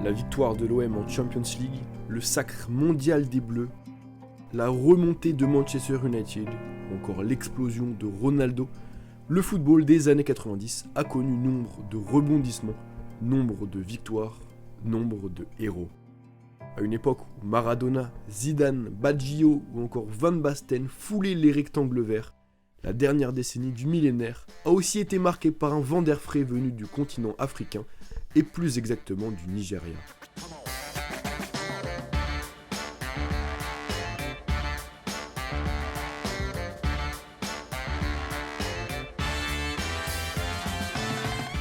la victoire de l'OM en Champions League, le sacre mondial des Bleus, la remontée de Manchester United, ou encore l'explosion de Ronaldo, le football des années 90 a connu nombre de rebondissements, nombre de victoires, nombre de héros. À une époque où Maradona, Zidane, Baggio ou encore Van Basten foulaient les rectangles verts, la dernière décennie du millénaire a aussi été marquée par un vent d'air frais venu du continent africain et plus exactement du Nigeria.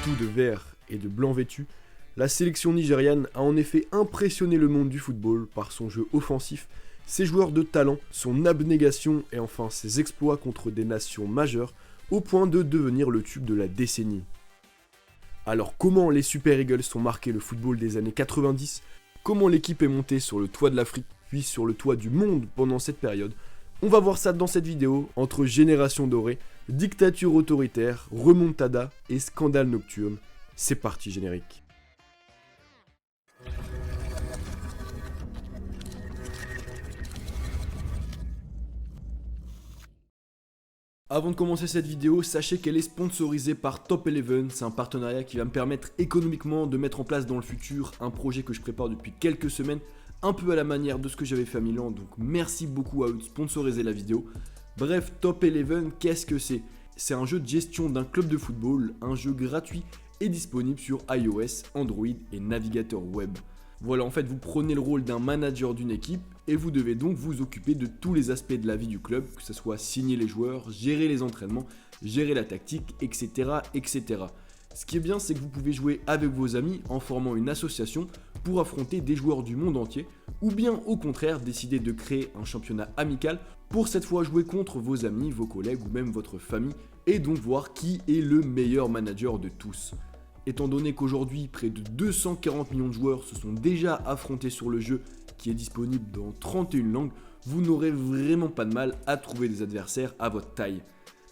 Tout de vert et de blanc vêtu, la sélection nigériane a en effet impressionné le monde du football par son jeu offensif, ses joueurs de talent, son abnégation et enfin ses exploits contre des nations majeures au point de devenir le tube de la décennie. Alors comment les Super Eagles ont marqué le football des années 90 ? Comment l'équipe est montée sur le toit de l'Afrique puis sur le toit du monde pendant cette période ? On va voir ça dans cette vidéo entre génération dorée, dictature autoritaire, remontada et scandale nocturne. C'est parti générique. Avant de commencer cette vidéo, sachez qu'elle est sponsorisée par Top Eleven. C'est un partenariat qui va me permettre économiquement de mettre en place dans le futur un projet que je prépare depuis quelques semaines, un peu à la manière de ce que j'avais fait à Milan, donc merci beaucoup à eux de sponsoriser la vidéo. Bref, Top Eleven, qu'est-ce que c'est ? C'est un jeu de gestion d'un club de football, un jeu gratuit et disponible sur iOS, Android et navigateur web. Voilà, en fait, vous prenez le rôle d'un manager d'une équipe et vous devez donc vous occuper de tous les aspects de la vie du club, que ce soit signer les joueurs, gérer les entraînements, gérer la tactique, etc., etc. Ce qui est bien, c'est que vous pouvez jouer avec vos amis en formant une association pour affronter des joueurs du monde entier, ou bien au contraire décider de créer un championnat amical pour cette fois jouer contre vos amis, vos collègues ou même votre famille, et donc voir qui est le meilleur manager de tous. Étant donné qu'aujourd'hui, près de 240 millions de joueurs se sont déjà affrontés sur le jeu qui est disponible dans 31 langues, vous n'aurez vraiment pas de mal à trouver des adversaires à votre taille.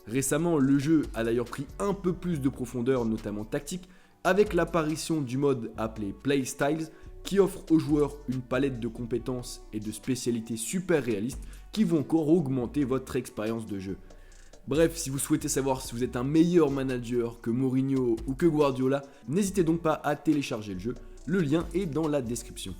Récemment, le jeu a d'ailleurs pris un peu plus de profondeur, notamment tactique, avec l'apparition du mode appelé Playstyles, qui offre aux joueurs une palette de compétences et de spécialités super réalistes qui vont encore augmenter votre expérience de jeu. Bref, si vous souhaitez savoir si vous êtes un meilleur manager que Mourinho ou que Guardiola, n'hésitez donc pas à télécharger le jeu, le lien est dans la description.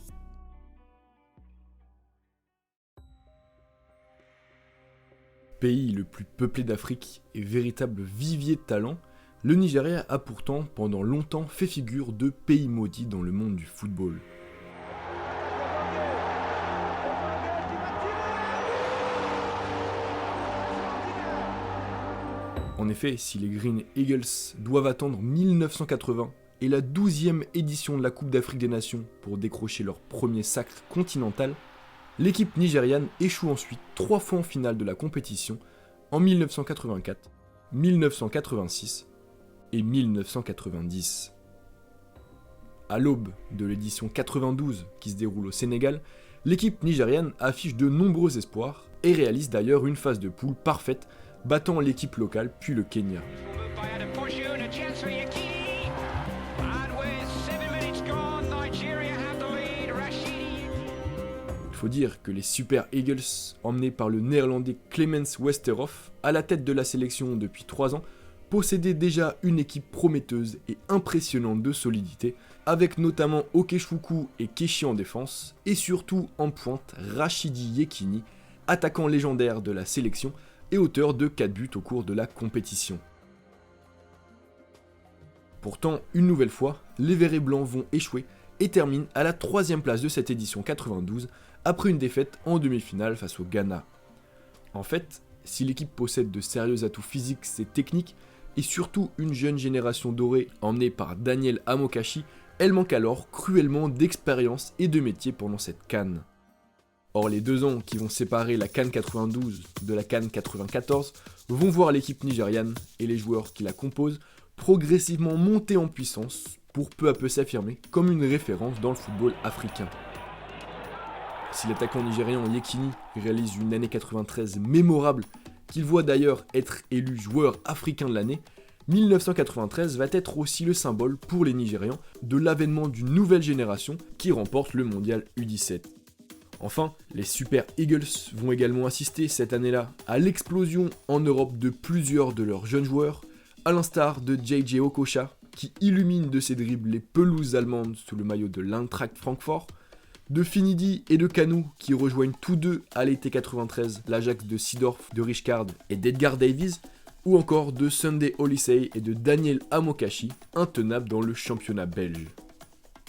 Pays le plus peuplé d'Afrique et véritable vivier de talent, le Nigeria a pourtant pendant longtemps fait figure de pays maudit dans le monde du football. En effet, si les Green Eagles doivent attendre 1980 et la 12e édition de la Coupe d'Afrique des Nations pour décrocher leur premier sacre continental, l'équipe nigériane échoue ensuite 3 fois en finale de la compétition en 1984, 1986 et 1990. À l'aube de l'édition 92 qui se déroule au Sénégal, l'équipe nigériane affiche de nombreux espoirs et réalise d'ailleurs une phase de poule parfaite, battant l'équipe locale puis le Kenya. Il faut dire que les Super Eagles, emmenés par le néerlandais Clemens Westerhof, à la tête de la sélection depuis 3 ans, possédaient déjà une équipe prometteuse et impressionnante de solidité, avec notamment Okechukwu et Keshi en défense, et surtout en pointe Rachidi Yekini, attaquant légendaire de la sélection et auteur de 4 buts au cours de la compétition. Pourtant, une nouvelle fois, les Verts et Blancs vont échouer et terminent à la 3e place de cette édition 92 après une défaite en demi-finale face au Ghana. En fait, si l'équipe possède de sérieux atouts physiques et techniques et surtout une jeune génération dorée emmenée par Daniel Amokachi, elle manque alors cruellement d'expérience et de métier pendant cette CAN. Or, les 2 ans qui vont séparer la CAN 92 de la CAN 94 vont voir l'équipe nigériane et les joueurs qui la composent progressivement monter en puissance pour peu à peu s'affirmer comme une référence dans le football africain. Si l'attaquant nigérian Yekini réalise une année 93 mémorable, qu'il voit d'ailleurs être élu joueur africain de l'année, 1993 va être aussi le symbole pour les Nigérians de l'avènement d'une nouvelle génération qui remporte le mondial U17. Enfin, les Super Eagles vont également assister cette année-là à l'explosion en Europe de plusieurs de leurs jeunes joueurs, à l'instar de JJ Okocha, qui illumine de ses dribbles les pelouses allemandes sous le maillot de l'Eintracht Francfort, de Finidi et de Kanu qui rejoignent tous deux à l'été 93 l'Ajax de Seedorf, de Rijkaard et d'Edgar Davies, ou encore de Sunday Oliseh et de Daniel Amokachi, intenables dans le championnat belge.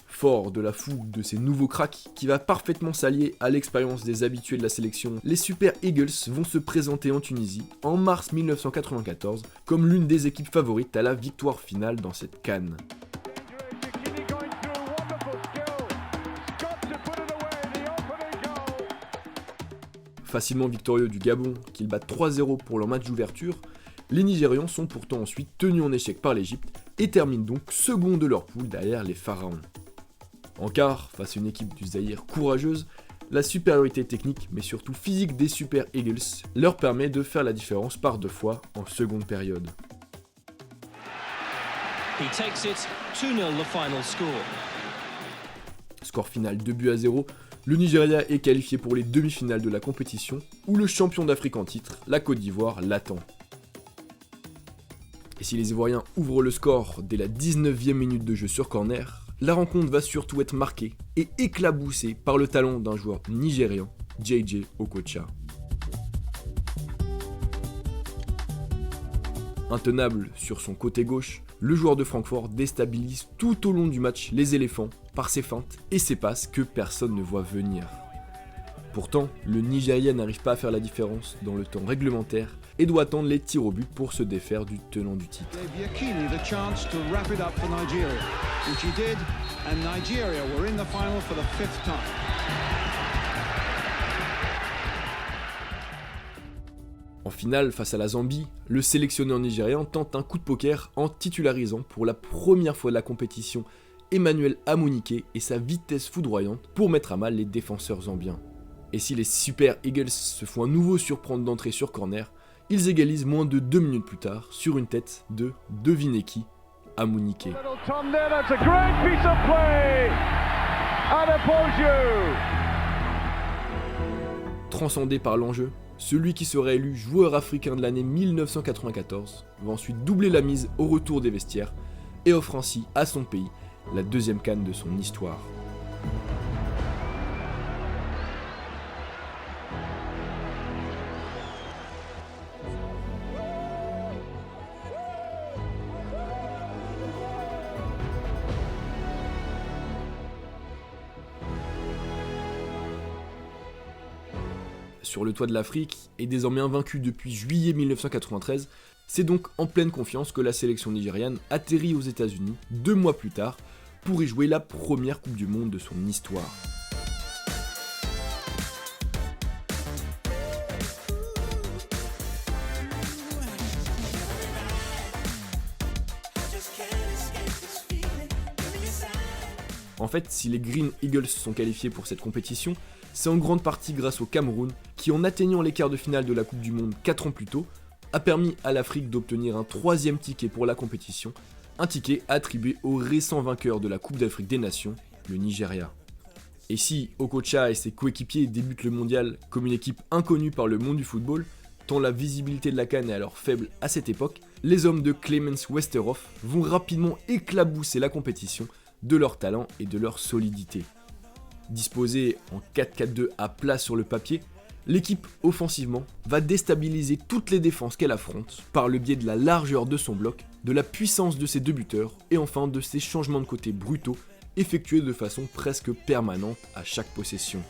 Fort de la fougue de ces nouveaux cracks qui va parfaitement s'allier à l'expérience des habitués de la sélection, les Super Eagles vont se présenter en Tunisie en mars 1994 comme l'une des équipes favorites à la victoire finale dans cette CAN. Facilement victorieux du Gabon, qu'ils battent 3-0 pour leur match d'ouverture, les Nigérians sont pourtant ensuite tenus en échec par l'Égypte et terminent donc second de leur poule derrière les Pharaons. En quart, face à une équipe du Zaïre courageuse, la supériorité technique mais surtout physique des Super Eagles leur permet de faire la différence par 2 fois en seconde période. He takes it, 2-0 the final score. Score final 2-0, le Nigeria est qualifié pour les demi-finales de la compétition où le champion d'Afrique en titre, la Côte d'Ivoire, l'attend. Et si les Ivoiriens ouvrent le score dès la 19e minute de jeu sur corner, la rencontre va surtout être marquée et éclaboussée par le talent d'un joueur nigérian, JJ Okocha. Intenable sur son côté gauche, le joueur de Francfort déstabilise tout au long du match les éléphants par ses feintes et ses passes que personne ne voit venir. Pourtant, le Nigeria n'arrive pas à faire la différence dans le temps réglementaire et doit attendre les tirs au but pour se défaire du tenant du titre. En finale, face à la Zambie, le sélectionneur nigérian tente un coup de poker en titularisant pour la première fois de la compétition Emmanuel Amunike et sa vitesse foudroyante pour mettre à mal les défenseurs zambiens. Et si les Super Eagles se font à nouveau surprendre d'entrer sur corner, ils égalisent moins de 2 minutes plus tard sur une tête de devinez qui, Amunike. Transcendé par l'enjeu, celui qui sera élu joueur africain de l'année 1994 va ensuite doubler la mise au retour des vestiaires et offre ainsi à son pays la 2e CAN de son histoire. Sur le toit de l'Afrique, et désormais invaincu depuis juillet 1993, c'est donc en pleine confiance que la sélection nigériane atterrit aux États-Unis 2 mois plus tard pour y jouer la première Coupe du Monde de son histoire. En fait, si les Green Eagles sont qualifiés pour cette compétition, c'est en grande partie grâce au Cameroun qui, en atteignant les quarts de finale de la Coupe du Monde 4 ans plus tôt, a permis à l'Afrique d'obtenir un 3e ticket pour la compétition, un ticket attribué au récent vainqueur de la Coupe d'Afrique des Nations, le Nigeria. Et si Okocha et ses coéquipiers débutent le mondial comme une équipe inconnue par le monde du football, tant la visibilité de la CAN est alors faible à cette époque, les hommes de Clemens Westerhoff vont rapidement éclabousser la compétition de leur talent et de leur solidité. Disposée en 4-4-2 à plat sur le papier, l'équipe offensivement va déstabiliser toutes les défenses qu'elle affronte par le biais de la largeur de son bloc, de la puissance de ses 2 buteurs et enfin de ses changements de côté brutaux effectués de façon presque permanente à chaque possession.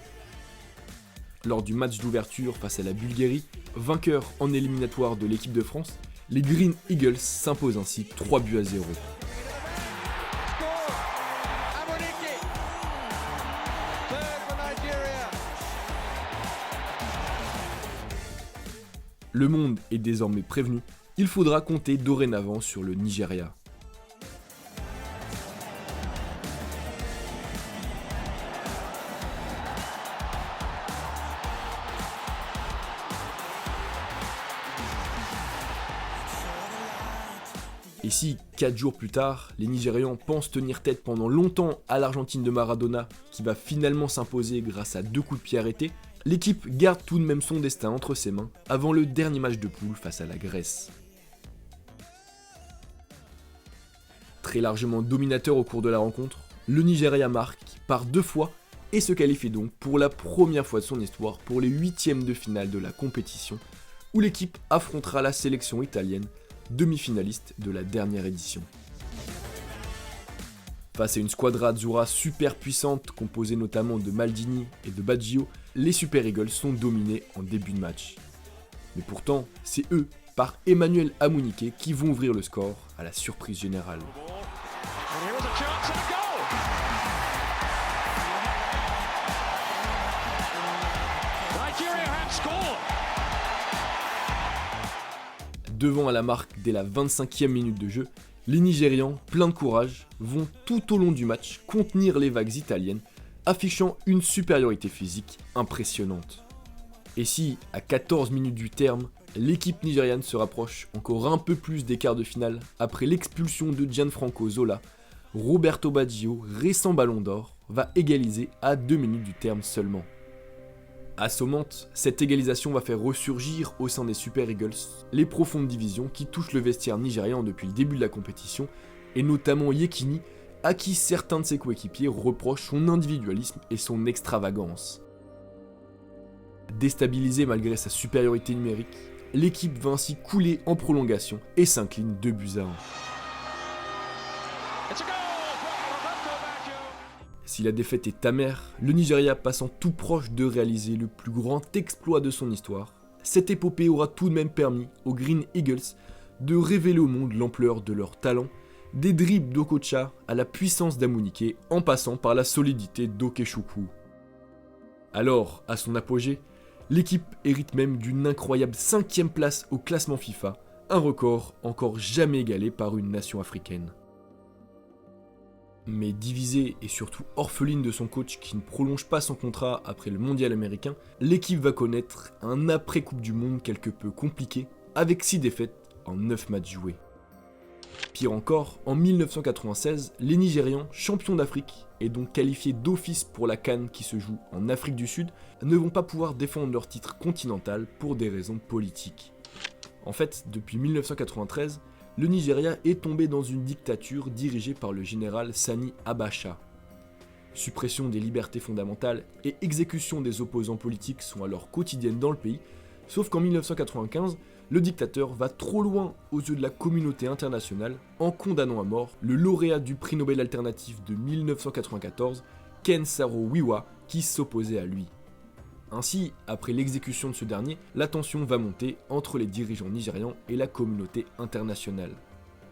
Lors du match d'ouverture face à la Bulgarie, vainqueur en éliminatoire de l'équipe de France, les Green Eagles s'imposent ainsi 3-0. Le monde est désormais prévenu, il faudra compter dorénavant sur le Nigeria. Et si, 4 jours plus tard, les Nigérians pensent tenir tête pendant longtemps à l'Argentine de Maradona, qui va finalement s'imposer grâce à 2 coups de pied arrêtés, l'équipe garde tout de même son destin entre ses mains avant le dernier match de poule face à la Grèce. Très largement dominateur au cours de la rencontre, le Nigeria marque par 2 fois et se qualifie donc pour la première fois de son histoire pour les 8e de finale de la compétition, où l'équipe affrontera la sélection italienne, demi-finaliste de la dernière édition. Face à une squadra azzurra super puissante composée notamment de Maldini et de Baggio, les Super Eagles sont dominés en début de match. Mais pourtant, c'est eux, par Emmanuel Amunike, qui vont ouvrir le score à la surprise générale. Devant à la marque dès la 25e minute de jeu, les Nigérians, pleins de courage, vont tout au long du match contenir les vagues italiennes, affichant une supériorité physique impressionnante. Et si, à 14 minutes du terme, l'équipe nigériane se rapproche encore un peu plus des quarts de finale après l'expulsion de Gianfranco Zola, Roberto Baggio, récent ballon d'or, va égaliser à 2 minutes du terme seulement. Assommante, cette égalisation va faire ressurgir au sein des Super Eagles les profondes divisions qui touchent le vestiaire nigérian depuis le début de la compétition, et notamment Yekini, à qui certains de ses coéquipiers reprochent son individualisme et son extravagance. Déstabilisée malgré sa supériorité numérique, l'équipe va ainsi couler en prolongation et s'incline 2-1. Si la défaite est amère, le Nigeria passant tout proche de réaliser le plus grand exploit de son histoire, cette épopée aura tout de même permis aux Green Eagles de révéler au monde l'ampleur de leur talent, des dribbles d'Okocha à la puissance d'Amunike en passant par la solidité d'Okechukwu. Alors, à son apogée, l'équipe hérite même d'une incroyable 5e place au classement FIFA, un record encore jamais égalé par une nation africaine. Mais divisée et surtout orpheline de son coach qui ne prolonge pas son contrat après le mondial américain, l'équipe va connaître un après-coupe du monde quelque peu compliqué, avec 6 défaites en 9 matchs joués. Pire encore, en 1996, les Nigérians, champions d'Afrique et donc qualifiés d'office pour la CAN qui se joue en Afrique du Sud, ne vont pas pouvoir défendre leur titre continental pour des raisons politiques. En fait, depuis 1993, le Nigeria est tombé dans une dictature dirigée par le général Sani Abacha. Suppression des libertés fondamentales et exécution des opposants politiques sont alors quotidiennes dans le pays, sauf qu'en 1995, le dictateur va trop loin aux yeux de la communauté internationale en condamnant à mort le lauréat du prix Nobel alternatif de 1994, Ken Saro-Wiwa, qui s'opposait à lui. Ainsi, après l'exécution de ce dernier, la tension va monter entre les dirigeants nigérians et la communauté internationale.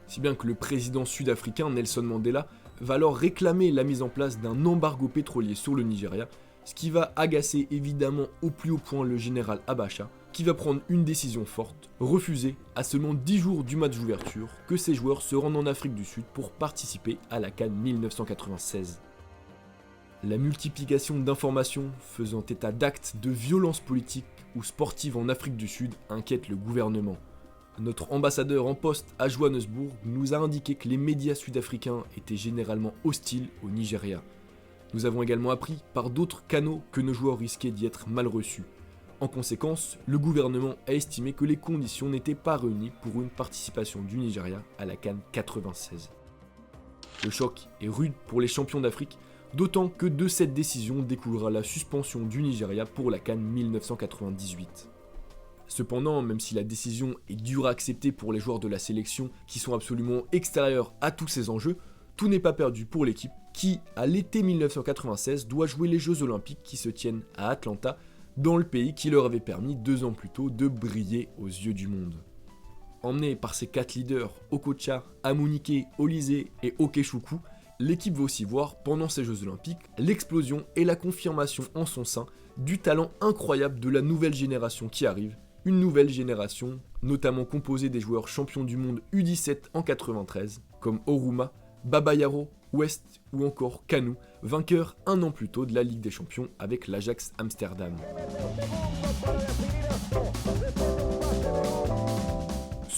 Si bien que le président sud-africain Nelson Mandela va alors réclamer la mise en place d'un embargo pétrolier sur le Nigeria, ce qui va agacer évidemment au plus haut point le général Abacha, qui va prendre une décision forte, refuser à seulement 10 jours du match d'ouverture que ses joueurs se rendent en Afrique du Sud pour participer à la CAN 1996. La multiplication d'informations faisant état d'actes de violence politique ou sportive en Afrique du Sud inquiète le gouvernement. Notre ambassadeur en poste à Johannesburg nous a indiqué que les médias sud-africains étaient généralement hostiles au Nigeria. Nous avons également appris par d'autres canaux que nos joueurs risquaient d'y être mal reçus. En conséquence, le gouvernement a estimé que les conditions n'étaient pas réunies pour une participation du Nigeria à la CAN 96. Le choc est rude pour les champions d'Afrique, d'autant que de cette décision découlera la suspension du Nigeria pour la CAN 1998. Cependant, même si la décision est dure à accepter pour les joueurs de la sélection qui sont absolument extérieurs à tous ces enjeux, tout n'est pas perdu pour l'équipe qui, à l'été 1996, doit jouer les Jeux Olympiques qui se tiennent à Atlanta, dans le pays qui leur avait permis 2 ans plus tôt de briller aux yeux du monde. Emmenée par ses 4 leaders, Okocha, Amunike, Olise et Okechukwu, l'équipe va aussi voir, pendant ces Jeux Olympiques, l'explosion et la confirmation en son sein du talent incroyable de la nouvelle génération qui arrive, une nouvelle génération notamment composée des joueurs champions du monde U17 en 93, comme Oruma, Babayaro, West ou encore Kanu, vainqueur 1 an plus tôt de la Ligue des Champions avec l'Ajax Amsterdam.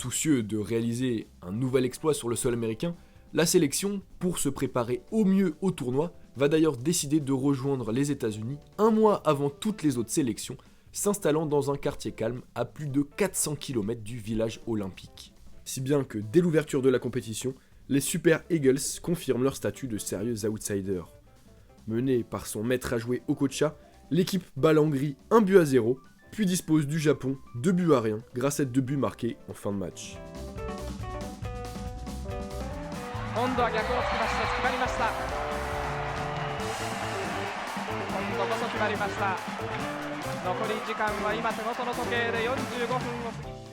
Soucieux de réaliser un nouvel exploit sur le sol américain, la sélection, pour se préparer au mieux au tournoi, va d'ailleurs décider de rejoindre les États-Unis un mois avant toutes les autres sélections, s'installant dans un quartier calme à plus de 400 km du village olympique. Si bien que dès l'ouverture de la compétition, les Super Eagles confirment leur statut de sérieux outsiders. Menée par son maître à jouer Okocha, l'équipe bat la Hongrie 1-0, puis dispose du Japon 2-1 grâce à 2 buts marqués en fin de match.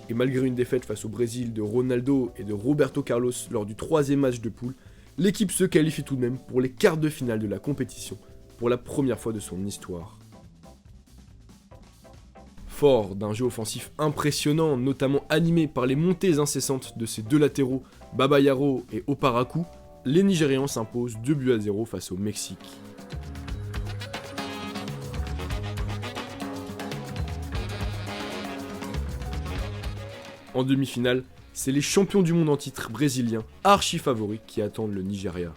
Et malgré une défaite face au Brésil de Ronaldo et de Roberto Carlos lors du 3e match de poule, l'équipe se qualifie tout de même pour les quarts de finale de la compétition, pour la première fois de son histoire. Fort d'un jeu offensif impressionnant, notamment animé par les montées incessantes de ses deux latéraux, Babayaro et Oparaku, les Nigérians s'imposent 2-0 face au Mexique. En demi-finale, c'est les champions du monde en titre brésiliens, archi favoris, qui attendent le Nigeria.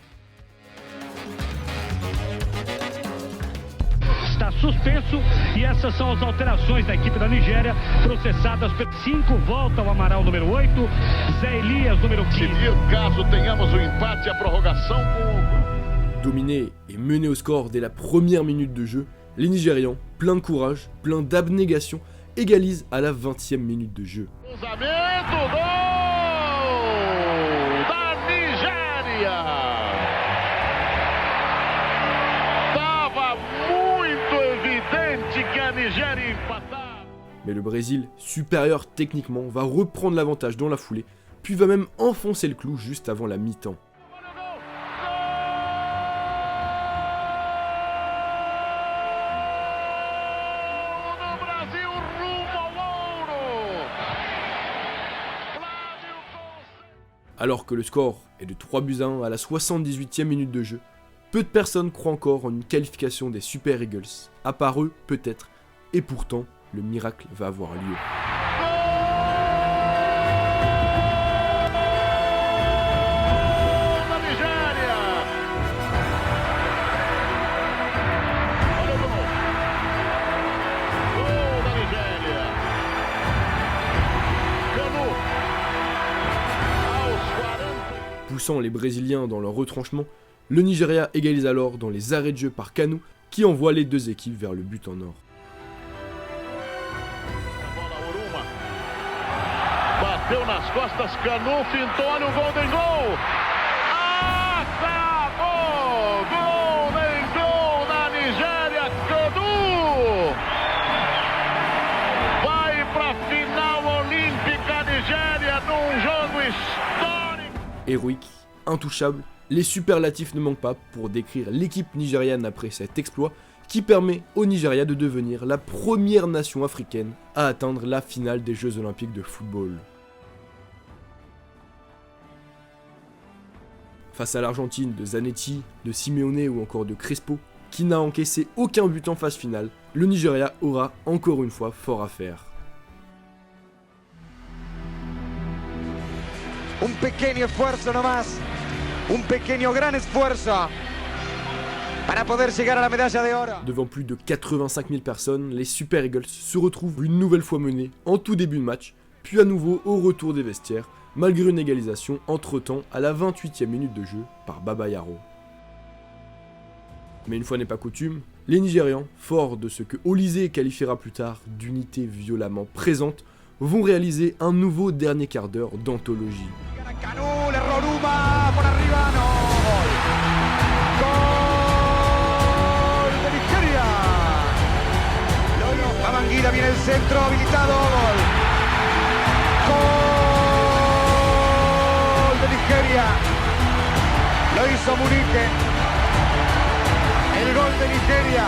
Está suspenso e essas são as alterações da equipe da Nigéria, processadas por 5, volta o Amaral número 8, Zé Elias número 15. Caso tenhamos o empate, a prorrogação com... Dominés et menés au score dès la première minute de jeu, les Nigérians, pleins de courage, pleins d'abnégation, égalisent à la 20e minute de jeu. Cruzamento, gol da Nigéria! Tava muito evidente que a Nigéria empatava. Mais le Brésil, supérieur techniquement, va reprendre l'avantage dans la foulée, puis va même enfoncer le clou juste avant la mi-temps. Alors que le score est de 3-1 à la 78e minute de jeu, peu de personnes croient encore en une qualification des Super Eagles. À part eux, peut-être, et pourtant, le miracle va avoir lieu. Poussant les Brésiliens dans leur retranchement, le Nigeria égalise alors dans les arrêts de jeu par Kanu, qui envoie les deux équipes vers le but en or. Bateu nas costas, Kanu fintou, olha o Golden Goal! Acabou! Golden Goal da Nigéria, Kanu! Vai pra final olímpica Nigéria num jogo histórico! Héroïque, intouchable, les superlatifs ne manquent pas pour décrire l'équipe nigériane après cet exploit qui permet au Nigeria de devenir la première nation africaine à atteindre la finale des Jeux Olympiques de football. Face à l'Argentine de Zanetti, de Simeone ou encore de Crespo, qui n'a encaissé aucun but en phase finale, le Nigeria aura encore une fois fort à faire. Un pequeño esfuerzo nomás, un pequeño gran esfuerzo para poder llegar a la medalla de oro. Devant plus de 85 000 personnes, les Super Eagles se retrouvent une nouvelle fois menés en tout début de match, puis à nouveau au retour des vestiaires, malgré une égalisation entre-temps à la 28e minute de jeu par Babayaro. Mais une fois n'est pas coutume, les Nigérians, forts de ce que Olysée qualifiera plus tard d'unité violemment présente, vont réaliser un nouveau dernier quart d'heure d'anthologie. Kanu, l'Erroruma, por arriba, no, gol. Gol de Nigeria. Lolo, Babanguida viene el centro, habilitado, gol. Gol de Nigeria. Lo hizo Munique. El gol de Nigeria.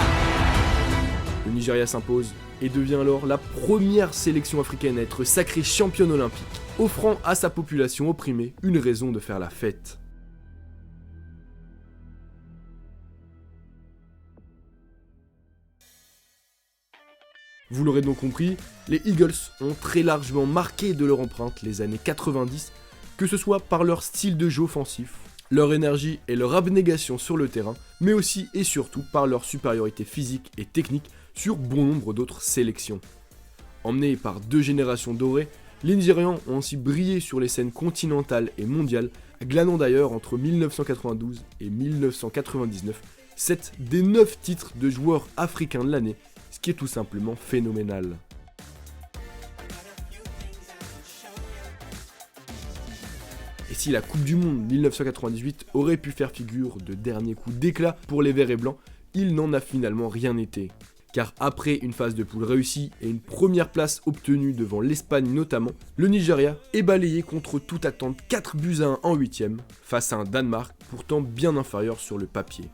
Le Nigeria s'impose et devient alors la première sélection africaine à être sacrée championne olympique, offrant à sa population opprimée une raison de faire la fête. Vous l'aurez donc compris, les Eagles ont très largement marqué de leur empreinte les années 90, que ce soit par leur style de jeu offensif, leur énergie et leur abnégation sur le terrain, mais aussi et surtout par leur supériorité physique et technique sur bon nombre d'autres sélections. Emmenés par 2 générations dorées, les Nigérians ont ainsi brillé sur les scènes continentales et mondiales, glanant d'ailleurs entre 1992 et 1999 7 des 9 titres de joueurs africains de l'année, ce qui est tout simplement phénoménal. Et si la Coupe du Monde 1998 aurait pu faire figure de dernier coup d'éclat pour les Verts et Blancs, il n'en a finalement rien été. Car après une phase de poule réussie et une première place obtenue devant l'Espagne notamment, le Nigeria est balayé contre toute attente 4-1 en 8ème, face à un Danemark pourtant bien inférieur sur le papier.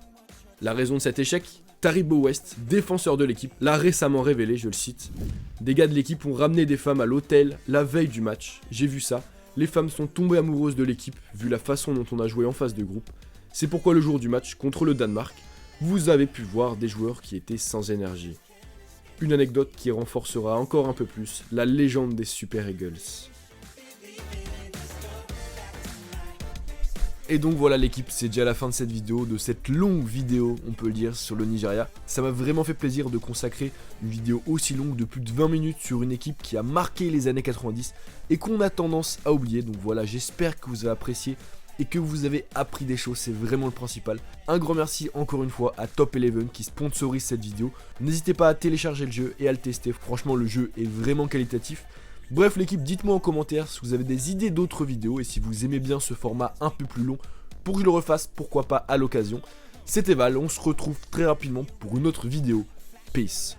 La raison de cet échec ? Taribo West, défenseur de l'équipe, l'a récemment révélé, je le cite. Des gars de l'équipe ont ramené des femmes à l'hôtel la veille du match, j'ai vu ça, les femmes sont tombées amoureuses de l'équipe vu la façon dont on a joué en phase de groupe. C'est pourquoi le jour du match contre le Danemark, vous avez pu voir des joueurs qui étaient sans énergie. Une anecdote qui renforcera encore un peu plus la légende des Super Eagles. Et donc voilà l'équipe, c'est déjà la fin de cette vidéo, de cette longue vidéo, on peut le dire, sur le Nigeria. Ça m'a vraiment fait plaisir de consacrer une vidéo aussi longue de plus de 20 minutes sur une équipe qui a marqué les années 90 et qu'on a tendance à oublier. Donc voilà, j'espère que vous avez apprécié et que vous avez appris des choses, c'est vraiment le principal. Un grand merci encore une fois à Top Eleven qui sponsorise cette vidéo. N'hésitez pas à télécharger le jeu et à le tester, franchement le jeu est vraiment qualitatif. Bref l'équipe, dites-moi en commentaire si vous avez des idées d'autres vidéos et si vous aimez bien ce format un peu plus long pour que je le refasse, pourquoi pas à l'occasion. C'était Val, on se retrouve très rapidement pour une autre vidéo. Peace.